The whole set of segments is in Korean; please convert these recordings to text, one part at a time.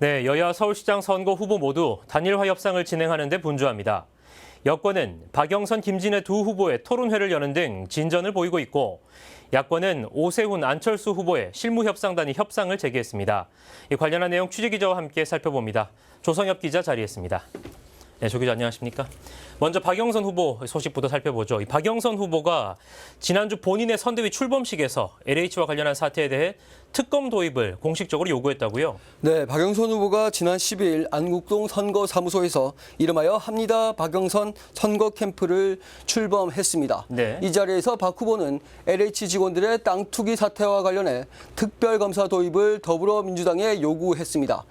네, 여야 서울시장 선거 후보 모두 단일화 협상을 진행하는 데 분주합니다. 여권은 박영선, 김진애 두 후보의 토론회를 여는 등 진전을 보이고 있고 야권은 오세훈, 안철수 후보의 실무협상단이 협상을 재개했습니다. 이 관련한 내용 취재기자와 함께 살펴봅니다. 조성엽 기자 자리했습니다. 네, 조 기자 안녕하십니까? 먼저 박영선 후보 소식부터 살펴보죠. 이 박영선 후보가 지난주 본인의 선대위 출범식에서 LH와 관련한 사태에 대해 특검 도입을 공식적으로 요구했다고요? 네, 박영선 후보가 지난 12일 안국동 선거사무소에서 이름하여 합니다 박영선 선거 캠프를 출범했습니다. 네. 이 자리에서 박 후보는 LH 직원들의 땅 투기 사태와 관련해 특별검사 도입을 더불어민주당에 요구했습니다.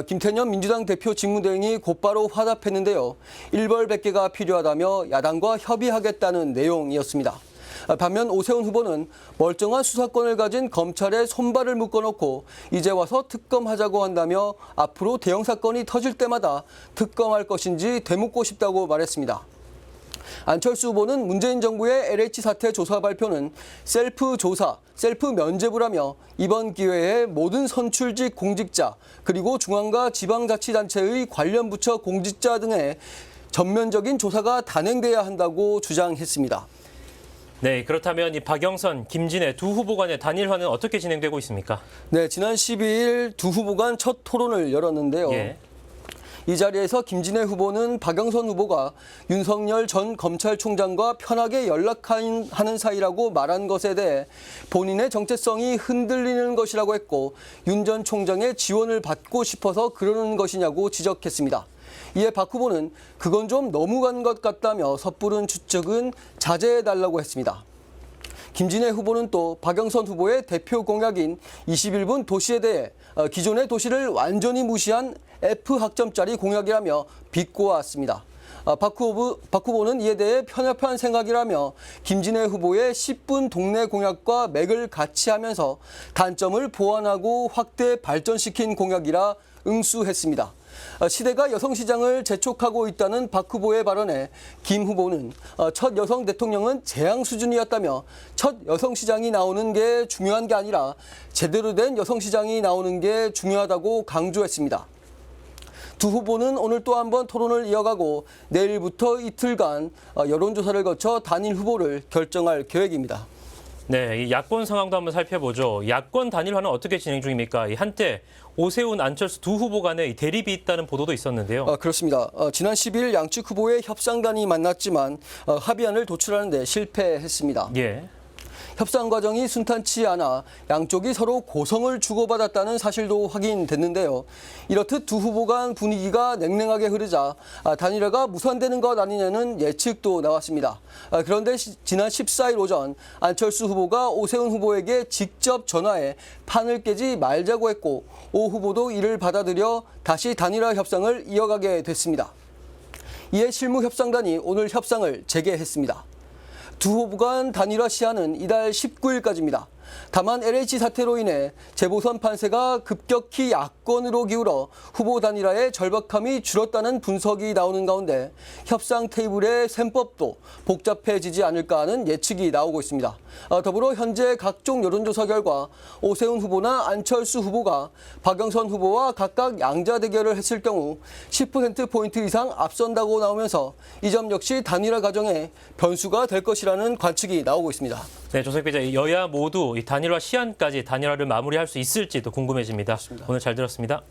김태년 민주당 대표 직무대행이 곧바로 화답했는데요. 일벌백계가 필요하다며 야당과 협의하겠다는 내용이었습니다. 반면 오세훈 후보는 멀쩡한 수사권을 가진 검찰에 손발을 묶어놓고 이제 와서 특검하자고 한다며 앞으로 대형 사건이 터질 때마다 특검할 것인지 되묻고 싶다고 말했습니다. 안철수 후보는 문재인 정부의 LH 사태 조사 발표는 셀프 조사, 셀프 면죄부라며 이번 기회에 모든 선출직 공직자 그리고 중앙과 지방자치단체의 관련 부처 공직자 등의 전면적인 조사가 단행돼야 한다고 주장했습니다. 네, 그렇다면 이 박영선, 김진애 두 후보 간의 단일화는 어떻게 진행되고 있습니까? 네, 지난 12일 두 후보 간 첫 토론을 열었는데요. 예. 이 자리에서 김진애 후보는 박영선 후보가 윤석열 전 검찰총장과 편하게 연락하는 사이라고 말한 것에 대해 본인의 정체성이 흔들리는 것이라고 했고 윤 전 총장의 지원을 받고 싶어서 그러는 것이냐고 지적했습니다. 이에 박 후보는 그건 좀 너무 간 것 같다며 섣부른 추측은 자제해달라고 했습니다. 김진애 후보는 또 박영선 후보의 대표 공약인 21분 도시에 대해 기존의 도시를 완전히 무시한 F학점짜리 공약이라며 비꼬았습니다. 박 후보는 이에 대해 편협한 생각이라며 김진애 후보의 10분 동네 공약과 맥을 같이 하면서 단점을 보완하고 확대 발전시킨 공약이라 응수했습니다. 시대가 여성시장을 재촉하고 있다는 박 후보의 발언에 김 후보는 첫 여성 대통령은 재앙 수준이었다며 첫 여성시장이 나오는 게 중요한 게 아니라 제대로 된 여성시장이 나오는 게 중요하다고 강조했습니다. 두 후보는 오늘 또 한 번 토론을 이어가고 내일부터 이틀간 여론조사를 거쳐 단일 후보를 결정할 계획입니다. 네, 이 야권 상황도 한번 살펴보죠. 야권 단일화는 어떻게 진행 중입니까? 한때 오세훈, 안철수 두 후보 간에 대립이 있다는 보도도 있었는데요. 그렇습니다. 지난 10일 양측 후보의 협상단이 만났지만 합의안을 도출하는 데 실패했습니다. 예. 협상 과정이 순탄치 않아 양쪽이 서로 고성을 주고받았다는 사실도 확인됐는데요. 이렇듯 두 후보 간 분위기가 냉랭하게 흐르자 단일화가 무산되는 것 아니냐는 예측도 나왔습니다. 그런데 지난 14일 오전 안철수 후보가 오세훈 후보에게 직접 전화해 판을 깨지 말자고 했고 오 후보도 이를 받아들여 다시 단일화 협상을 이어가게 됐습니다. 이에 실무협상단이 오늘 협상을 재개했습니다. 두 후보 간 단일화 시한은 이달 19일까지입니다. 다만 LH 사태로 인해 재보선 판세가 급격히 야권으로 기울어 후보 단일화의 절박함이 줄었다는 분석이 나오는 가운데 협상 테이블의 셈법도 복잡해지지 않을까 하는 예측이 나오고 있습니다. 더불어 현재 각종 여론조사 결과 오세훈 후보나 안철수 후보가 박영선 후보와 각각 양자 대결을 했을 경우 10%포인트 이상 앞선다고 나오면서 이 점 역시 단일화 과정에 변수가 될 것이라는 관측이 나오고 있습니다. 네, 조석 기자, 여야 모두 이 단일화 시한까지 단일화를 마무리할 수 있을지도 궁금해집니다. 그렇습니다. 오늘 잘 들었습니다.